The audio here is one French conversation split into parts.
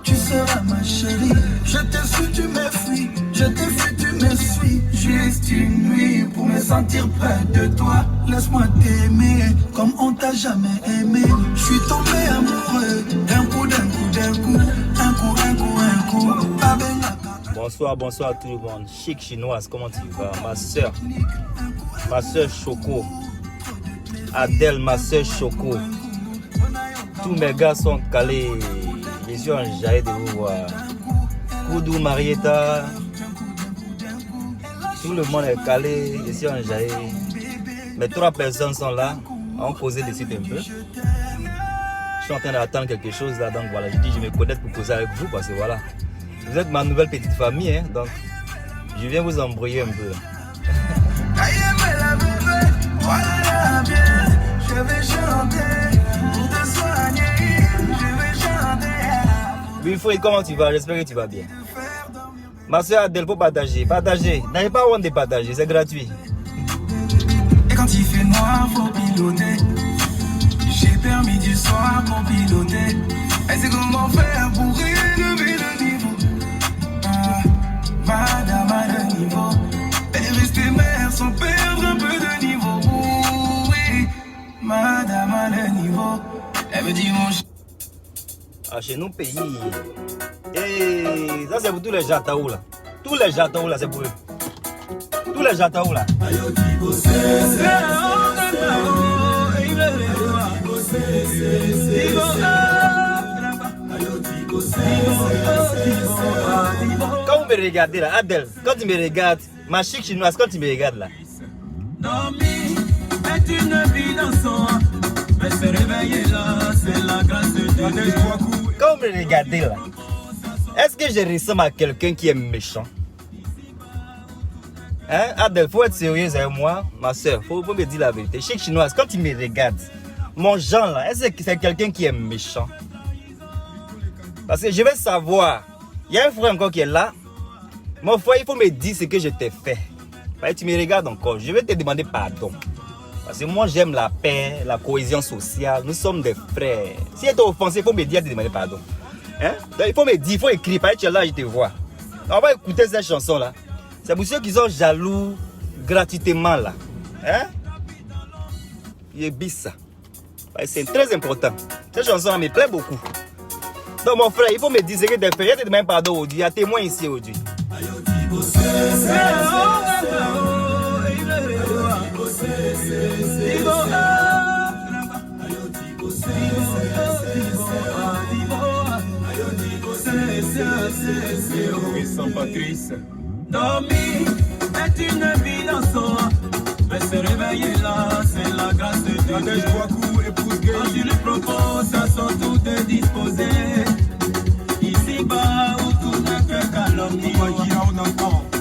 tu seras ma chérie. Je t'ai su, tu m'es fui. Je t'ai fui, tu me suis. Juste une nuit pour me sentir près de toi. Laisse-moi t'aimer comme on t'a jamais aimé. Je suis tombé amoureux d'un coup, d'un coup, d'un coup. Un coup, un coup, un coup. Bonsoir, bonsoir à tout le monde. Chic chinoise, comment tu vas? Ma soeur Choco. Adèle, ma soeur Choco. Tous mes gars sont calés. Je suis enjaillé de vous voir. Koudou, Marietta. Tout le monde est calé. Je suis enjaillé. Mais 3 personnes sont là. On posé des sites un peu. Je suis en train d'attendre quelque chose là. Donc voilà, je dis je vais me connaître pour poser avec vous parce que voilà. Vous êtes ma nouvelle petite famille, hein, donc je viens vous embrouiller un peu. Je vais chanter pour te soigner. Je vais chanter. Wilfried, comment tu vas? J'espère que tu vas bien. Ma soeur Adèle, pour partager. Partagez. N'avez pas honte de partager, c'est gratuit. Et quand il fait noir, faut piloter. J'ai permis du soir pour piloter. Et c'est comment faire pour élever le niveau. Madame a le niveau. Elle reste mère sans perdre un peu de niveau. Oui, madame a le niveau. Elle me dit mon Ah, chez nous, pays. Et ça, c'est pour tous les Jataou là. Tous les Jataou là, c'est pour eux. Tous les Jataou là. Quand vous me regardez là, Adèle, quand tu me regardes, ma chic chinoise, quand tu me regardes là. Dormir est une vie dans son. Mais se réveiller là, c'est la grâce de Dieu. Quand vous me regardez là, est-ce que je ressemble à quelqu'un qui est méchant? Hein, Adèle, faut être sérieuse avec moi, ma soeur, faut me dire la vérité. Chic chinoise, quand tu me regardes, mon genre là, est-ce que c'est quelqu'un qui est méchant? Parce que je vais savoir. Il y a un frère encore qui est là. Mon frère, il faut me dire ce que je t'ai fait. Parce que tu me regardes encore. Je vais te demander pardon. Parce que moi, j'aime la paix, la cohésion sociale. Nous sommes des frères. Si tu es offensé, il faut me dire de demander pardon. Hein? Donc, il faut me dire, il faut écrire. Parce que tu es là, je te vois. Donc, on va écouter cette chanson-là. C'est pour ceux qui sont jaloux gratuitement là. Hein? Il est bis ça. C'est très important. Cette chanson me plaît beaucoup. Donc mon frère, il faut me dire ce que tu as fait. Je te demande pardon aujourd'hui. Il y a témoin ici aujourd'hui. Dormir est une vie dans son. Mais se réveiller là, c'est la grâce de Dieu. Quand tu lui proposes, ça sont toutes disposées. Ici-bas où tout n'est que calomnie.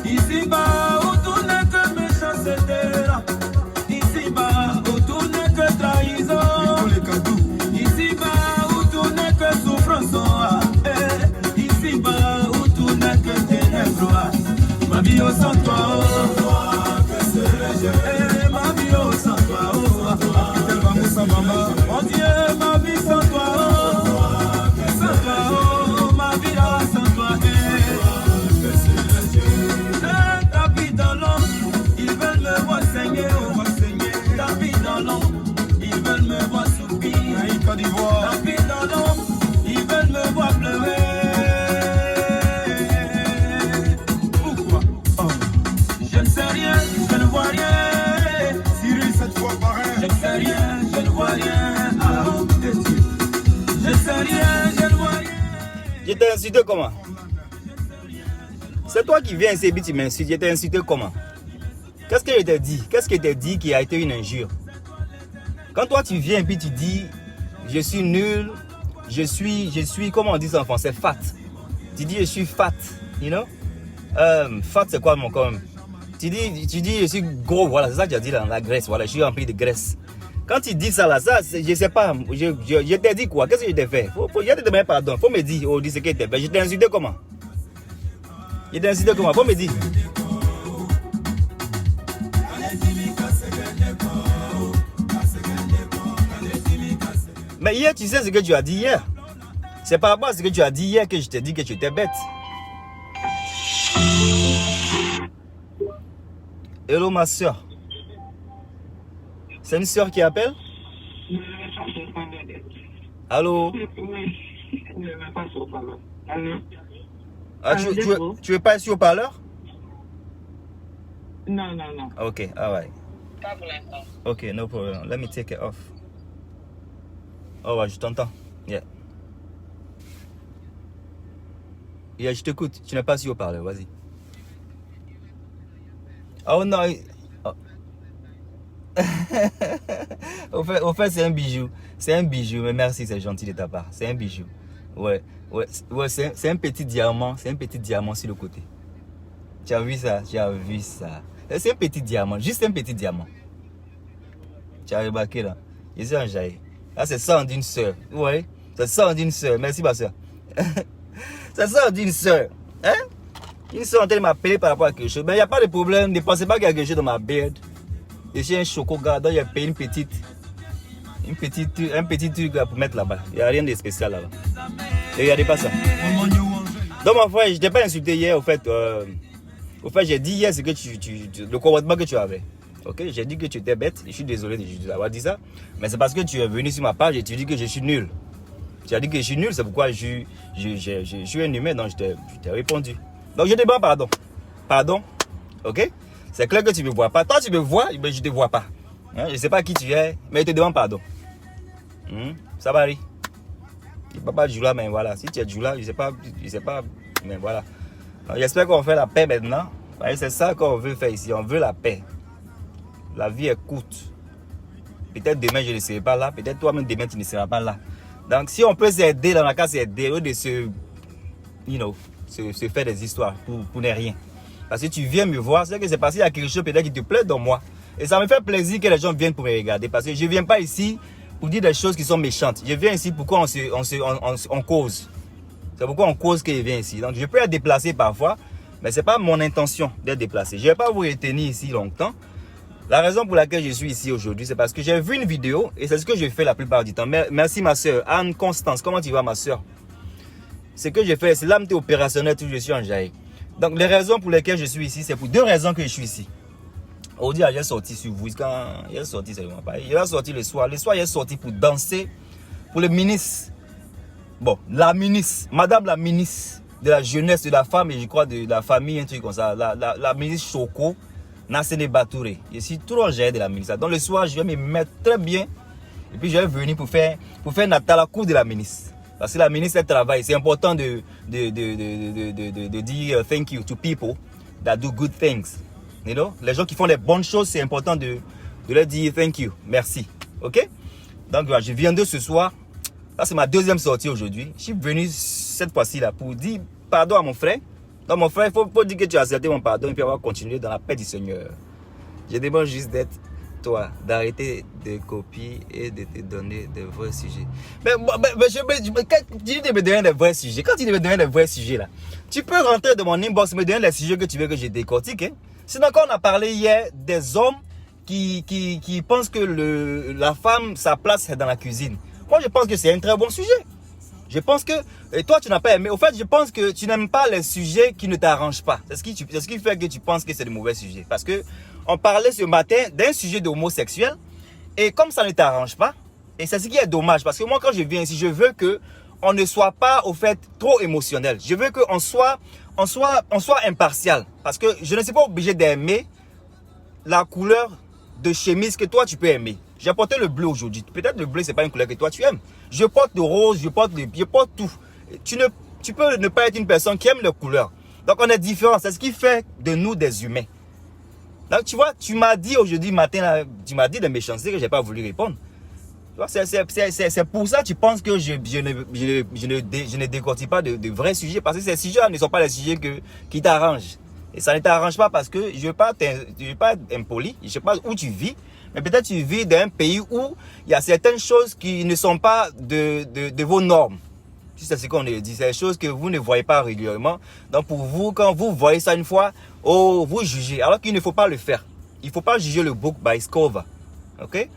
Ici-bas où tout n'est que méchanceté. Ici-bas où tout n'est que trahison. Ici-bas où tout n'est que souffrance. Ici-bas où tout n'est que ténèbres. Ma vie au sans toi, que serais-je? Ma vie au sans toi, mon Dieu, ma vie sans toi, sans toi, ma vie là sans toi. Tapis dans l'ombre, ils veulent me voir saigner, tapis dans l'ombre, ils veulent me voir souffrir, tapis dans l'ombre, ils veulent me voir pleurer. Pourquoi? Je ne sais rien, je ne vois rien. Cyril, cette fois pareil. Je ne sais rien, je ne vois rien. Je ne sais rien, je ne vois rien. Je t'ai insulté comment? C'est toi qui viens ici et tu m'insultes. Je t'ai insulté comment? Qu'est-ce que je t'ai dit? Qu'est-ce que je t'ai dit qui a été une injure? Quand toi tu viens et puis tu dis je suis nul, je suis, comment on dit ça en français, fat. Tu dis je suis fat, you know? Fat c'est quoi mon com? Tu dis je suis gros, voilà, c'est ça que tu as dit là, la graisse, voilà, je suis rempli de graisse. Quand tu dis ça là, ça, je sais pas, je t'ai dit quoi? Qu'est-ce que je t'ai fait? Je te demander pardon, faut me dire, oh, dis ce que tu t'ai fait. Je t'ai insulté comment? Je t'ai insulté comment? Faut me dire. Mais hier, tu sais ce que tu as dit hier? C'est par rapport à ce que tu as dit hier que je t'ai dit que tu étais bête. Hello ma soeur. C'est une soeur qui appelle? Allô? Ah, tu veux pas sur au parleur? Non. Ok, alright. Pas pour l'instant. Ok, no problem. Let me take it off. Oh ouais, je t'entends. Yeah. Yeah, je t'écoute. Tu n'es pas sur au parleur, vas-y. Oh non. Au fait, c'est un bijou. C'est un bijou, mais merci, c'est gentil de ta part. C'est un bijou. Ouais, c'est un petit diamant. C'est un petit diamant sur le côté. Tu as vu ça? C'est un petit diamant, juste un petit diamant. Tu as remarqué là? Je suis enjaillé. Là, c'est ça d'une soeur. Ouais, c'est ça d'une soeur. Merci, ma soeur. C'est ça d'une soeur. Hein? Une soeur en train de m'appeler par rapport à quelque chose. Mais il n'y a pas de problème. Ne pensez pas qu'il y a quelque chose dans ma beard. Je suis un chocolat, donc il y a payé un petit truc là pour mettre là-bas. Il n'y a rien de spécial là-bas. Regardez pas ça. Donc mon frère, je t'ai pas insulté hier au fait, j'ai dit hier ce que le comportement que tu avais. Ok, j'ai dit que tu étais bête. Je suis désolé d'avoir dit ça. Mais c'est parce que tu es venu sur ma page et tu dis que je suis nul. Tu as dit que je suis nul, c'est pourquoi je suis un humain, donc je t'ai répondu. Donc je te demande pardon. Pardon. Ok? C'est clair que tu ne me vois pas. Toi, tu me vois, mais je ne te vois pas. Hein? Je ne sais pas qui tu es, mais je te demande pardon. Ça va aller. Je ne peux pas Djoula, mais voilà. Si tu es Djoula, je ne sais pas, mais voilà. J'espère qu'on fait la paix maintenant. C'est ça qu'on veut faire ici. On veut la paix. La vie est courte. Peut-être demain, je ne serai pas là. Peut-être toi-même, demain, tu ne seras pas là. Donc, si on peut s'aider, dans la cas, s'aider, au lieu de se faire des histoires pour ne rien. Parce que tu viens me voir, c'est que c'est parce qu'il y a quelque chose peut-être qui te plaît dans moi. Et ça me fait plaisir que les gens viennent pour me regarder. Parce que je ne viens pas ici pour dire des choses qui sont méchantes. Je viens ici pour qu'on cause. C'est pourquoi on cause que je viens ici. Donc je peux être déplacé parfois, mais ce n'est pas mon intention d'être déplacé. Je ne vais pas vous retenir ici longtemps. La raison pour laquelle je suis ici aujourd'hui, c'est parce que j'ai vu une vidéo et c'est ce que je fais la plupart du temps. Merci ma soeur, Anne Constance. Comment tu vas ma soeur? Ce que j'ai fait, c'est l'âme opérationnelle, tout je suis en jaillit. Donc les raisons pour lesquelles je suis ici, c'est pour deux raisons que je suis ici. Aujourd'hui, j'ai sorti sur vous. Quand j'ai sorti, c'est vraiment pas. Il a sorti le soir. Le soir, il est sorti pour danser pour le ministre. Bon, la ministre, madame la ministre de la jeunesse, de la femme et je crois de la famille, un truc comme ça. La ministre Choco, Nassene Batouré. Je suis trop géré de la ministre. Donc le soir, je vais me mettre très bien. Et puis je vais venir pour faire la cour de la ministre. Parce que la ministre, elle travaille. C'est important de dire thank you to people that do good things. You know? Les gens qui font les bonnes choses, c'est important de leur dire thank you. Merci. Ok? Donc, je viens de ce soir. Là, c'est ma deuxième sortie aujourd'hui. Je suis venu cette fois-ci là pour dire pardon à mon frère. Donc, mon frère, il faut dire que tu as accepté mon pardon et puis on va continuer dans la paix du Seigneur. Je demande juste d'être toi, d'arrêter de copier et de te donner de vrais sujets. Mais quand tu me donnes des vrais sujets, quand tu me donnes des vrais sujets là, tu peux rentrer dans mon inbox, me donner les sujets que tu veux que je décortique. Hein? Sinon, quand on a parlé hier des hommes qui pensent que la femme, sa place c'est dans la cuisine. Moi, je pense que c'est un très bon sujet. Je pense que, et toi, tu n'as pas aimé. Au fait, je pense que tu n'aimes pas les sujets qui ne t'arrangent pas. C'est ce qui fait que tu penses que c'est de mauvais sujets. Parce que on parlait ce matin d'un sujet d'homosexuel. Et comme ça ne t'arrange pas, et c'est ce qui est dommage. Parce que moi, quand je viens ici, je veux qu'on ne soit pas, au fait, trop émotionnel. Je veux qu'on soit impartial. Parce que je ne suis pas obligé d'aimer la couleur de chemise que toi, tu peux aimer. J'ai porté le bleu aujourd'hui. Peut-être le bleu, ce n'est pas une couleur que toi, tu aimes. Je porte le rose, je porte tout. Tu peux ne pas être une personne qui aime les couleurs. Donc, on est différents. C'est ce qui fait de nous des humains. Donc, tu vois, tu m'as dit aujourd'hui matin, là, tu m'as dit des méchancetés que je n'ai pas voulu répondre. C'est pour ça que tu penses que je ne décortique pas de vrais sujets. Parce que ces sujets ne sont pas les sujets qui t'arrangent. Et ça ne t'arrange pas parce que je ne veux pas être impoli. Je ne sais pas où tu vis. Mais peut-être tu vis dans un pays où il y a certaines choses qui ne sont pas de vos normes. C'est ce qu'on dit. C'est des choses que vous ne voyez pas régulièrement. Donc pour vous, quand vous voyez ça une fois, oh, vous jugez. Alors qu'il ne faut pas le faire. Il ne faut pas juger le book by its cover. Ok?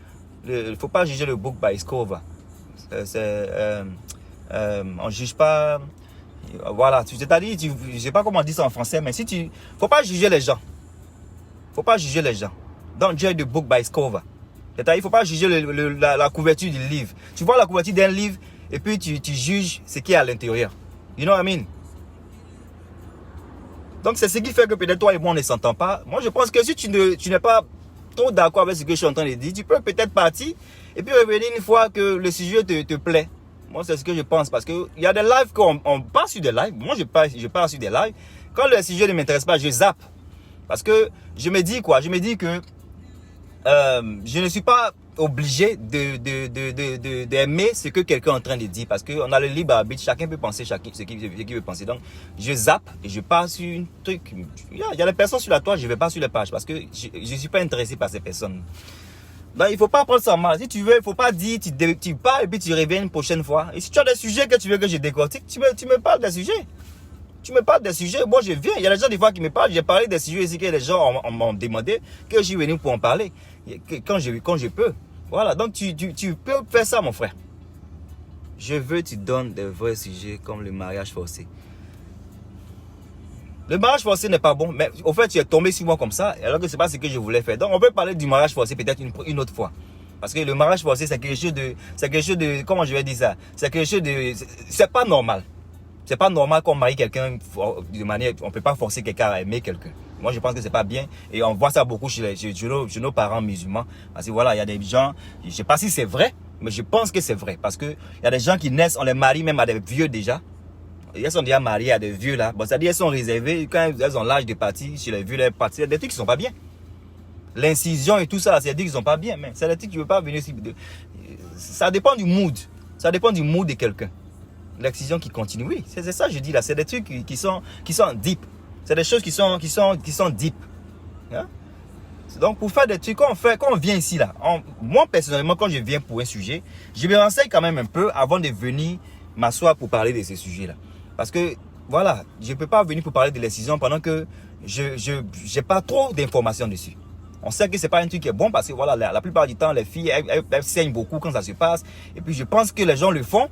Il ne faut pas juger le book by its cover. On ne juge pas. Voilà, c'est-à-dire, je ne sais pas comment on dit ça en français, mais si tu... Il ne faut pas juger les gens. Il ne faut pas juger les gens. Don't judge the book by its cover. C'est-à-dire, il ne faut pas juger la couverture du livre. Tu vois la couverture d'un livre et puis tu juges ce qui est à l'intérieur. You know what I mean? Donc, c'est ce qui fait que peut-être toi et moi, on ne s'entend pas. Moi, je pense que si tu n'es pas trop d'accord avec ce que je suis en train de dire, tu peux peut-être partir et puis revenir une fois que le sujet te plaît. Moi, c'est ce que je pense. Parce qu'il y a des lives qu'on passe sur des lives. Moi, je pars sur des lives. Quand le sujet ne m'intéresse pas, je zappe. Parce que je me dis quoi? Je me dis que je ne suis pas obligé d'aimer ce que quelqu'un est en train de dire. Parce qu'on a le libre arbitre. Chacun peut penser ce qu'il veut penser. Donc, je zappe et je pars sur un truc. Il y a des personnes sur la toile, je ne vais pas sur les pages. Parce que je ne suis pas intéressé par ces personnes. Donc, il ne faut pas prendre ça mal. Si tu veux, il ne faut pas dire, tu parles et puis tu reviens une prochaine fois. Et si tu as des sujets que tu veux que je décortique, tu me parles des sujets. Tu me parles des sujets, moi je viens. Il y a des gens des fois qui me parlent. J'ai parlé des sujets ici que les gens m'ont demandé, que je suis venu pour en parler. Quand je peux. Voilà, donc tu peux faire ça, mon frère. Je veux que tu donnes des vrais sujets comme le mariage forcé. Le mariage forcé n'est pas bon, mais au fait, tu es tombé sur moi comme ça, alors que ce n'est pas ce que je voulais faire. Donc, on peut parler du mariage forcé peut-être une autre fois. Parce que le mariage forcé, c'est quelque chose de, comment je vais dire ça? C'est quelque chose de, c'est pas normal. C'est pas normal qu'on marie quelqu'un de manière, on peut pas forcer quelqu'un à aimer quelqu'un. Moi, je pense que c'est pas bien. Et on voit ça beaucoup chez nos parents musulmans. Parce que voilà, il y a des gens, je sais pas si c'est vrai, mais je pense que c'est vrai. Parce que il y a des gens qui naissent, on les marie même à des vieux déjà. Elles sont déjà mariées à des vieux là. Bon, c'est-à-dire elles sont réservées. Quand elles ont l'âge de partir, chez les vieux, elles partent. Il y a des trucs qui sont pas bien. L'incision et tout ça, c'est des trucs qui sont pas bien. Mais c'est des trucs qui ne veulent pas venir ici. Ça dépend du mood. Ça dépend du mood de quelqu'un. L'excision qui continue. Oui, c'est ça que je dis là. C'est des trucs qui sont deep. C'est des choses qui sont deep. Hein? Donc pour faire des trucs, quand on vient ici là, moi personnellement, quand je viens pour un sujet, je me renseigne quand même un peu avant de venir m'asseoir pour parler de ces sujets là. Parce que, voilà, je ne peux pas venir pour parler de l'excision pendant que je n'ai pas trop d'informations dessus. On sait que ce n'est pas un truc qui est bon parce que, voilà, la plupart du temps, les filles, elles saignent beaucoup quand ça se passe. Et puis, je pense que les gens le font.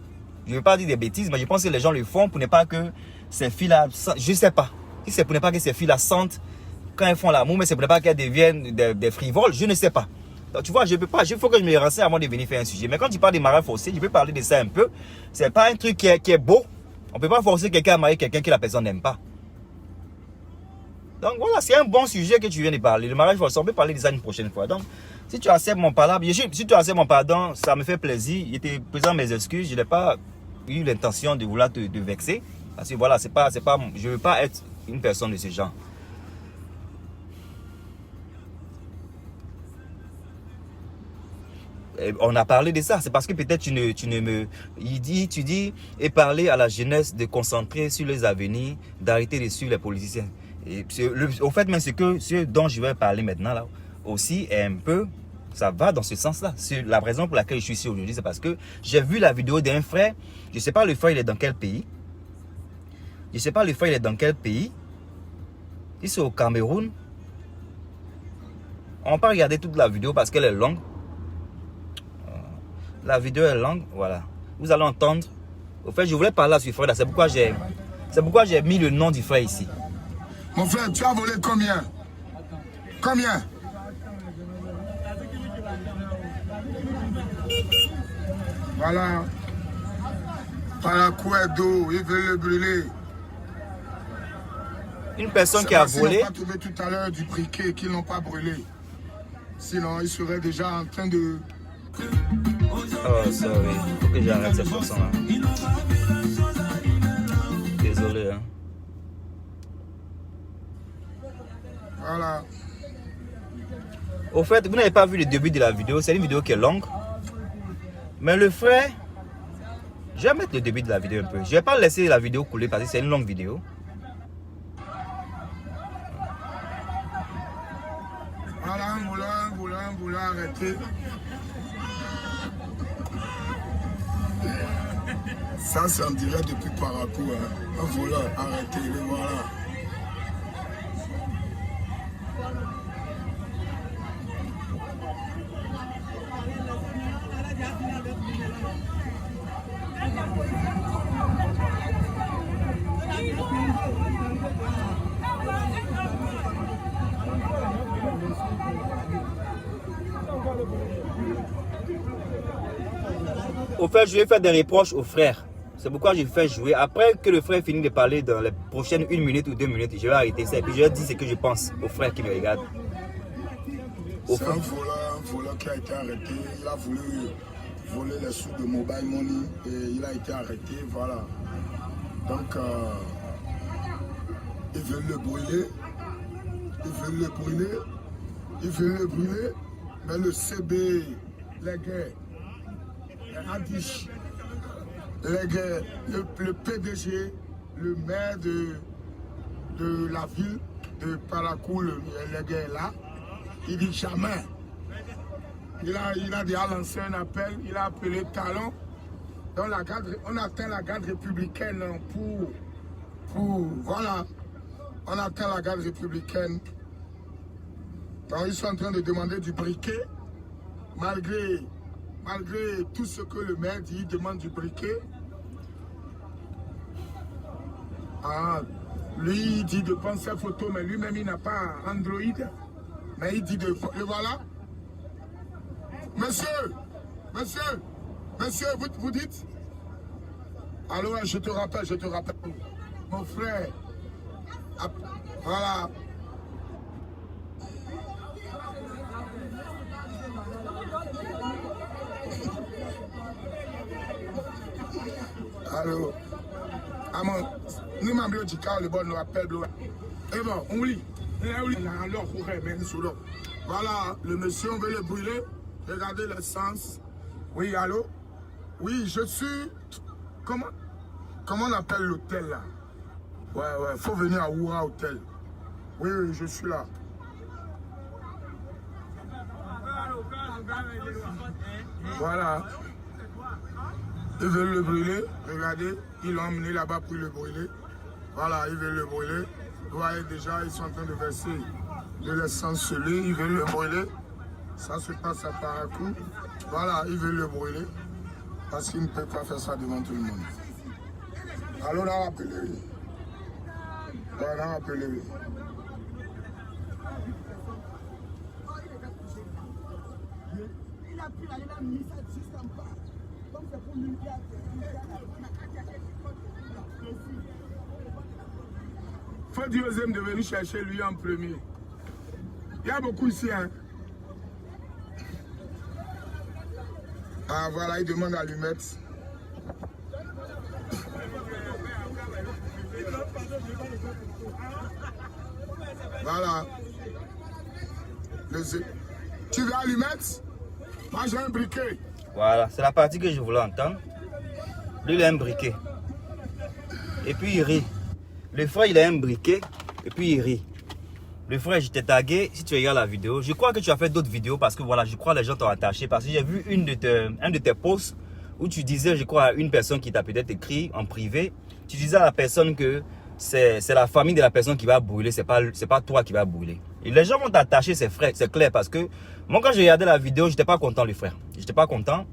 Je ne veux pas dire des bêtises, mais je pense que les gens le font pour ne pas que ces filles-là, je ne sais pas. Si c'est pour ne pas que ces filles-là sentent quand elles font l'amour, mais c'est pour ne pas qu'elles deviennent des frivoles, je ne sais pas. Donc, tu vois, je peux pas, il faut que je me renseigne avant de venir faire un sujet. Mais quand tu parles des mariages forcés, je peux parler de ça un peu. Ce n'est pas un truc qui est beau. On ne peut pas forcer quelqu'un à marier quelqu'un que la personne n'aime pas. Donc voilà, c'est un bon sujet que tu viens de parler. Le mariage forcé, on peut parler de ça une prochaine fois. Donc, si tu acceptes mon pardon, si tu acceptes mon pardon, ça me fait plaisir. Je te présente mes excuses. Je n'ai pas eu l'intention de vouloir te vexer. Parce que voilà, je ne veux pas être une personne de ce genre. On a parlé de ça, c'est parce que peut-être tu ne me... Tu dis, et parler à la jeunesse de concentrer sur les avenirs, d'arrêter de suivre les politiciens. Et au fait, même ce dont je vais parler maintenant, là, aussi, est un peu, ça va dans ce sens-là. La raison pour laquelle je suis ici aujourd'hui, c'est parce que j'ai vu la vidéo d'un frère, je ne sais pas le frère, il est dans quel pays. Je ne sais pas le frère, il est dans quel pays. Il est au Cameroun. On va pas regarder toute la vidéo parce qu'elle est longue. La vidéo est longue, voilà. Vous allez entendre. Au fait, je voulais parler à ce frère là. C'est pourquoi j'ai mis le nom du frère ici. Mon frère, tu as volé combien? Combien? Voilà. Par la couette d'eau, il veut le brûler. Une personne qui a volé. Ils n'ont pas trouvé tout à l'heure du briquet qu'ils n'ont pas brûlé. Sinon, ils seraient déjà en train de... Oh, sorry. Faut que j'arrête cette chanson-là. Désolé, hein. Voilà. Au fait, vous n'avez pas vu le début de la vidéo. C'est une vidéo qui est longue. Mais le frère... Je vais mettre le début de la vidéo un peu. Je ne vais pas laisser la vidéo couler parce que c'est une longue vidéo. Voilà, un boulot arrêté. Ça, c'est en direct depuis Parakou. Hein. Un voleur arrêté, le voilà. au fait, je vais faire des reproches au frère. C'est pourquoi je fais jouer. Après que le frère finit de parler dans les prochaines 1 minute ou 2 minutes, je vais arrêter ça et puis je vais dire ce que je pense au frère qui me regarde. C'est un voleur qui a été arrêté. Il a voulu voler les sous de Mobile Money et il a été arrêté. Voilà. Donc, ils veulent le brûler. Ils veulent le brûler. Mais le CB, les gars, les Adish, les gars, le PDG, le maire de la ville de Parakou, les gars là, il dit jamais. Il a déjà lancé un appel, il a appelé Talon. Donc on atteint la garde républicaine voilà. On atteint la garde républicaine. Donc ils sont en train de demander du briquet. Malgré tout ce que le maire dit, il demande du briquet. Ah, lui, il dit de prendre ses photos, mais lui-même, il n'a pas Android. Mais il dit de... Le voilà. Monsieur, vous dites? Allô, je te rappelle. Mon frère. Voilà. Allô. Nous m'avons dit que le bon nous appelle. Et bon, on lit. Voilà, le monsieur, on veut le brûler. Regardez l'essence. Oui, allô? Oui, je suis... Comment on appelle l'hôtel là? Ouais, faut venir à Oura Hôtel. Oui, je suis là. Voilà. Ils veulent le brûler. Regardez, ils l'ont emmené là-bas pour le brûler. Voilà, ils veulent le brûler. Vous voyez déjà, ils sont en train de verser de l'essence sur lui. Ils veulent le brûler. Ça se passe à Parakou. Voilà, ils veulent le brûler. Parce qu'ils ne peuvent pas faire ça devant tout le monde. Alors on a appelé lui. On a appelé lui. Il a pu aller dans le ministère juste en bas. Donc c'est pour lui dire. Faut dire aux hommes de venir chercher lui en premier. Il y a beaucoup ici, hein. Ah voilà, il demande à lui mettre. Voilà. Tu veux lui mettre? Moi j'ai un briquet. Voilà, c'est la partie que je voulais entendre. Lui, il a un briquet. Et puis il rit. Le frère, il a un briquet. Et puis il rit. Le frère, je t'ai tagué. Si tu regardes la vidéo, je crois que tu as fait d'autres vidéos parce que voilà, je crois que les gens t'ont attaché. Parce que j'ai vu un de tes posts où tu disais, je crois, à une personne qui t'a peut-être écrit en privé. Tu disais à la personne que c'est la famille de la personne qui va brûler. C'est pas toi qui va brûler. Et les gens vont t'attacher, c'est clair. Parce que moi, quand j'ai regardé la vidéo, je n'étais pas content, le frère. Je n'étais pas content.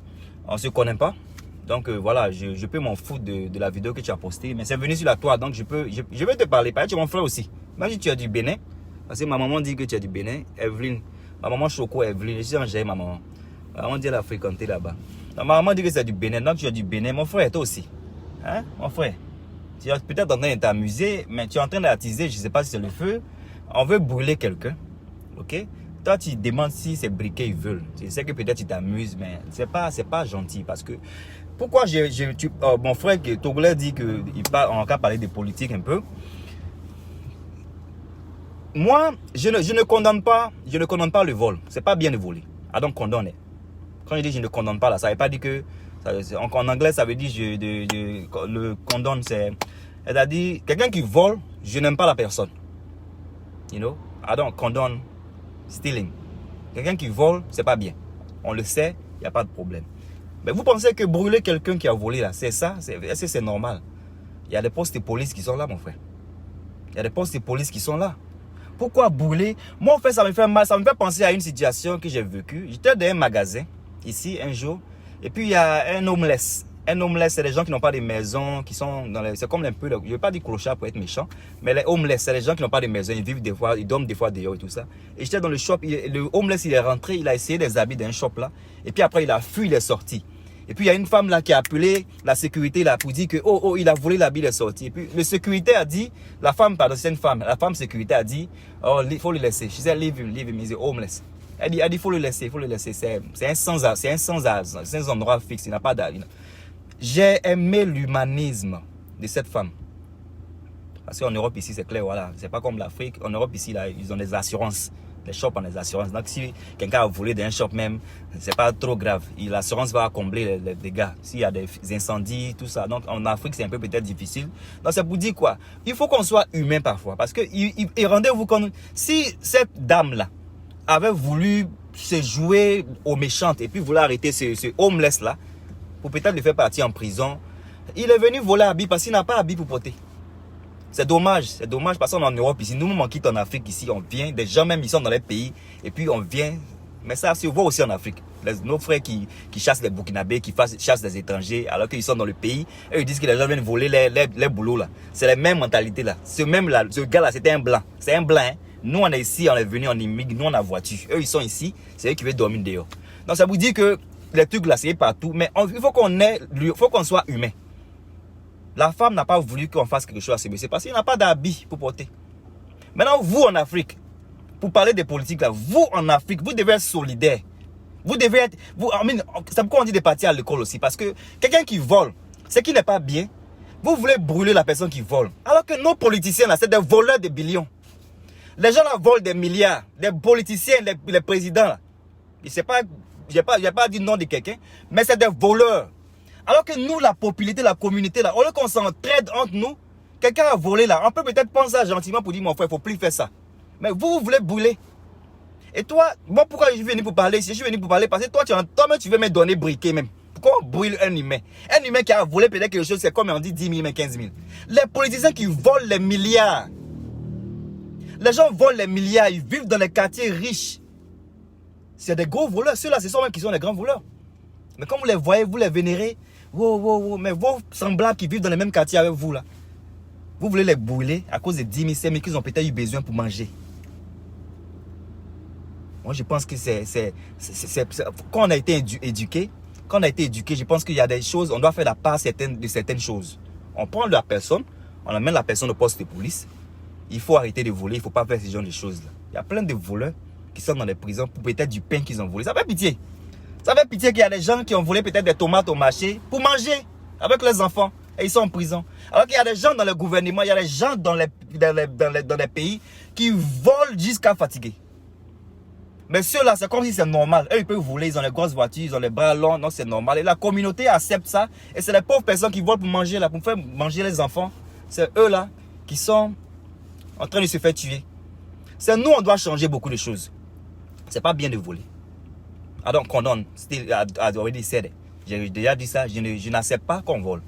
On ne se connaît pas. Donc voilà, je peux m'en foutre de la vidéo que tu as postée. Mais c'est venu sur la toi. Donc je vais te parler. Par exemple, tu es mon frère aussi. Imagine tu as du Bénin. Parce que ma maman dit que tu as du Bénin. Evelyne. Ma maman Choco Evelyne. Je suis en Jaï, ma maman. Ma maman dit qu'elle a fréquenté là-bas. Ma maman dit que c'est du Bénin. Donc tu as du Bénin. Mon frère, toi aussi. Hein, mon frère? Tu es peut-être en train de t'amuser. Mais tu es en train d'attiser. Je ne sais pas si c'est le feu. On veut brûler quelqu'un. Ok? Toi, tu demandes si ces briquets ils veulent. Tu sais que peut-être tu t'amuses. Mais c'est pas gentil. Parce que... Pourquoi mon frère Togolais dit qu'on va parler de politique un peu. Moi, je ne condamne pas le vol. C'est pas bien de voler. I don't condone it. Quand je dis je ne condamne pas là, ça veut pas dire que en anglais ça veut dire le condamne, c'est-à-dire quelqu'un qui vole, je n'aime pas la personne. You know, I don't condone stealing. Quelqu'un qui vole, c'est pas bien. On le sait, il n'y a pas de problème. Mais vous pensez que brûler quelqu'un qui a volé là, c'est ça? Est-ce que c'est normal? Il y a des postes de police qui sont là, mon frère. Il y a des postes de police qui sont là. Pourquoi brûler? Moi, en fait, ça me fait mal. Ça me fait penser à une situation que j'ai vécue. J'étais dans un magasin, ici, un jour. Et puis, il y a un homeless. Un homeless, c'est les gens qui n'ont pas de maison, qui sont dans les... C'est comme un peu... Je ne veux pas dire clochard pour être méchant. Mais les homeless, c'est les gens qui n'ont pas de maison. Ils vivent des fois, ils dorment des fois dehors et tout ça. Et j'étais dans le shop. Le homeless, il est rentré. Il a essayé des habits d'un shop là. Et puis après, il a fui, il est sorti. Et puis il y a une femme là qui a appelé la sécurité là pour dire que oh il a volé l'habit de sortie. Et puis le sécurité a dit, la femme la femme sécurité a dit oh il faut le laisser. She said leave him, he's homeless. Elle dit faut le laisser. C'est un sans endroit fixe, il n'a pas d'âge. J'ai aimé l'humanisme de cette femme. Parce qu'en Europe ici c'est clair, voilà, c'est pas comme l'Afrique. En Europe ici là, ils ont des assurances. Les shops ont des assurances. Donc si quelqu'un a volé d'un shop même, c'est pas trop grave. L'assurance va combler les dégâts. S'il y a des incendies, tout ça. Donc en Afrique, c'est un peu peut-être difficile. Donc c'est pour dire quoi? Il faut qu'on soit humain parfois. Parce que rendez-vous compte, si cette dame-là avait voulu se jouer aux méchantes et puis vouloir arrêter ce homeless-là, pour peut-être le faire partir en prison, il est venu voler habit parce qu'il n'a pas habit pour porter. C'est dommage parce qu'on est en Europe ici. Nous, on quitte en Afrique ici, on vient. Des gens même, ils sont dans les pays. Et puis, on vient. Mais ça, on voit aussi en Afrique. Nos frères qui chassent les Burkinabés, qui chassent les étrangers, alors qu'ils sont dans le pays. Et ils disent que les gens viennent voler les boulots là. C'est la même mentalité là. Ce gars-là, c'était un blanc. C'est un blanc. Hein. Nous, on est ici, on est venu, on immigre. Nous, on a voiture. Eux, ils sont ici. C'est eux qui veulent dormir dehors. Donc, ça vous dit que les trucs là, c'est partout. Mais il faut qu'on soit humain. La femme n'a pas voulu qu'on fasse quelque chose à ce monsieur parce qu'il n'a pas d'habit pour porter. Maintenant, vous en Afrique, pour parler des politiques là, vous en Afrique, vous devez être solidaire. Vous devez être... c'est pourquoi on dit de partir à l'école aussi. Parce que quelqu'un qui vole, ce qui n'est pas bien, vous voulez brûler la personne qui vole. Alors que nos politiciens là, c'est des voleurs de billions. Les gens là volent des milliards. Les politiciens, les présidents là. Je n'ai pas dit le nom de quelqu'un, mais c'est des voleurs. Alors que nous, la popularité, la communauté, là, au lieu qu'on s'entraide entre nous, quelqu'un a volé là. On peut peut-être penser ça gentiment pour dire, mon frère, il ne faut plus faire ça. Mais vous voulez brûler. Et toi, bon, pourquoi je suis venu pour parler? Je suis venu pour parler parce que toi-même, tu veux me donner briquet même. Pourquoi on brûle un humain? Un humain qui a volé peut-être quelque chose, c'est comme on dit 10 000, mais 15 000. Les politiciens qui volent les milliards. Les gens volent les milliards, ils vivent dans les quartiers riches. C'est des gros voleurs. Ceux-là, ce sont même qui sont les grands voleurs. Mais quand vous les voyez, vous les vénérez. Wow. Mais vos semblables qui vivent dans le même quartier avec vous là, vous voulez les brûler à cause de 10 000, 5 000 qu'ils ont peut-être eu besoin pour manger. Moi je pense que quand on a été éduqué, je pense qu'il y a des choses, on doit faire la part de certaines choses. On prend la personne, on amène la personne au poste de police. Il faut arrêter de voler, il ne faut pas faire ce genre de choses là. Il y a plein de voleurs qui sont dans les prisons pour peut-être du pain qu'ils ont volé. Ça fait pitié. Ça fait pitié qu'il y a des gens qui ont volé peut-être des tomates au marché pour manger avec leurs enfants et ils sont en prison. Alors qu'il y a des gens dans le gouvernement, il y a des gens dans les pays qui volent jusqu'à fatiguer. Mais ceux-là, c'est comme si c'est normal. Eux, ils peuvent voler, ils ont les grosses voitures, ils ont les bras longs, non, c'est normal. Et la communauté accepte ça. Et c'est les pauvres personnes qui volent pour manger, là, pour faire manger les enfants. C'est eux-là qui sont en train de se faire tuer. C'est nous, on doit changer beaucoup de choses. C'est pas bien de voler. I don't condone. Still, I already said it. J'ai déjà dit ça. Je n'accepte pas qu'on vole.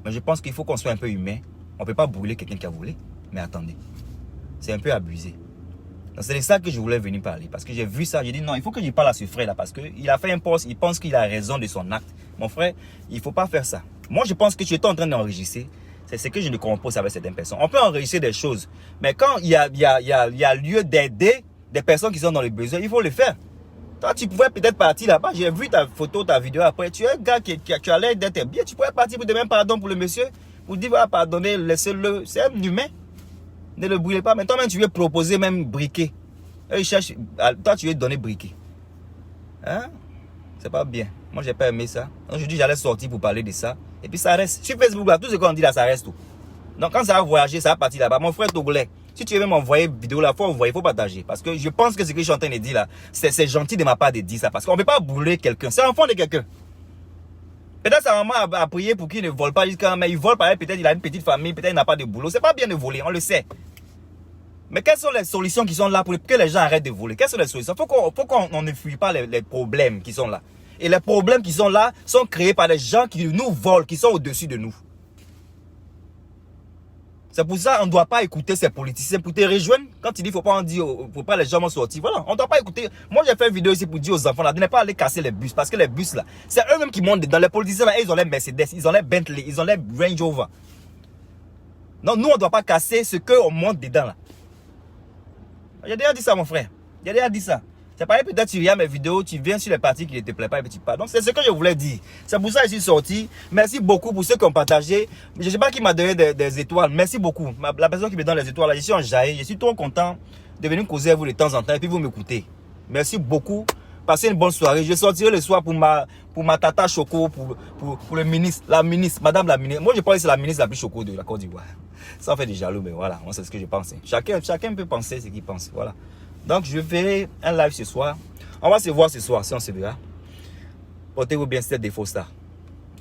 Mais je pense qu'il faut qu'on soit un peu humain. On ne peut pas brûler quelqu'un qui a volé. Mais attendez. C'est un peu abusé. C'est de ça que je voulais venir parler. Parce que j'ai vu ça. J'ai dit non, il faut que je parle à ce frère là. Parce qu'il a fait un poste. Il pense qu'il a raison de son acte. Mon frère, il ne faut pas faire ça. Moi, je pense que tu es en train d'enregistrer. C'est ce que je ne compose avec certaines personnes. On peut enregistrer des choses. Mais quand il y a lieu d'aider des personnes qui sont dans le besoin, il faut le faire. Toi, tu pouvais peut-être partir là-bas. J'ai vu ta photo, ta vidéo après. Tu es un gars qui a l'air d'être bien. Tu pourrais partir pour demander pardon pour le monsieur. Pour dire, voilà, pardonnez, laissez-le. C'est un humain. Ne le brûlez pas. Mais toi-même, tu veux proposer même briquet. Eux, ils cherchent. Toi, tu veux donner briquet. Hein? C'est pas bien. Moi, j'ai pas aimé ça. Donc, je dis, j'allais sortir pour parler de ça. Et puis, ça reste. Sur Facebook, là, tout ce qu'on dit là, ça reste tout. Donc, quand ça va voyager, ça va partir là-bas. Mon frère togolais. Si tu veux même envoyer une vidéo là, il faut partager. Parce que je pense que ce que je suis en train de dire là, c'est gentil de ma part de dire ça. Parce qu'on ne peut pas brûler quelqu'un. C'est l'enfant de quelqu'un. Peut-être sa maman a prié pour qu'il ne vole pas jusqu'à... Mais il vole par exemple, peut-être il a une petite famille, peut-être il n'a pas de boulot. C'est pas bien de voler, on le sait. Mais quelles sont les solutions qui sont là pour que les gens arrêtent de voler? Quelles sont les solutions? Faut qu'on ne fuit pas les problèmes qui sont là. Et les problèmes qui sont là sont créés par des gens qui nous volent, qui sont au-dessus de nous. C'est pour ça qu'on ne doit pas écouter ces politiciens pour te rejoindre. Quand tu dis qu'il ne faut pas les gens m'ont sorti. Voilà, on ne doit pas écouter. Moi, j'ai fait une vidéo ici pour dire aux enfants là, de ne pas aller casser les bus. Parce que les bus là, c'est eux-mêmes qui montent dedans. Les politiciens là, ils ont les Mercedes, ils ont les Bentley, ils ont les Range Rover. Non, nous, on ne doit pas casser ce qu'on monte dedans là. J'ai déjà dit ça, mon frère. J'ai déjà dit ça. C'est pareil, peut-être tu regardes mes vidéos, tu viens sur les parties qui ne te plaisent pas et puis tu pars. Donc c'est ce que je voulais dire. C'est pour ça que je suis sorti. Merci beaucoup pour ceux qui ont partagé. Je ne sais pas qui m'a donné des étoiles. Merci beaucoup. La personne qui me donne les étoiles, là, je suis en jaillit. Je suis trop content de venir causer avec vous de temps en temps et puis vous m'écoutez. Merci beaucoup. Passez une bonne soirée. Je sortirai le soir pour ma tata Choco, pour le ministre, la ministre, madame la ministre. Moi, je pense que c'est la ministre la plus Choco de la Côte d'Ivoire. Ça fait des jaloux, mais voilà, moi, c'est ce que je pense. Chacun peut penser ce qu'il pense. Voilà. Donc, je ferai un live ce soir. On va se voir ce soir, si on se verra. Portez-vous bien, c'était des faux stars.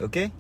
Ok?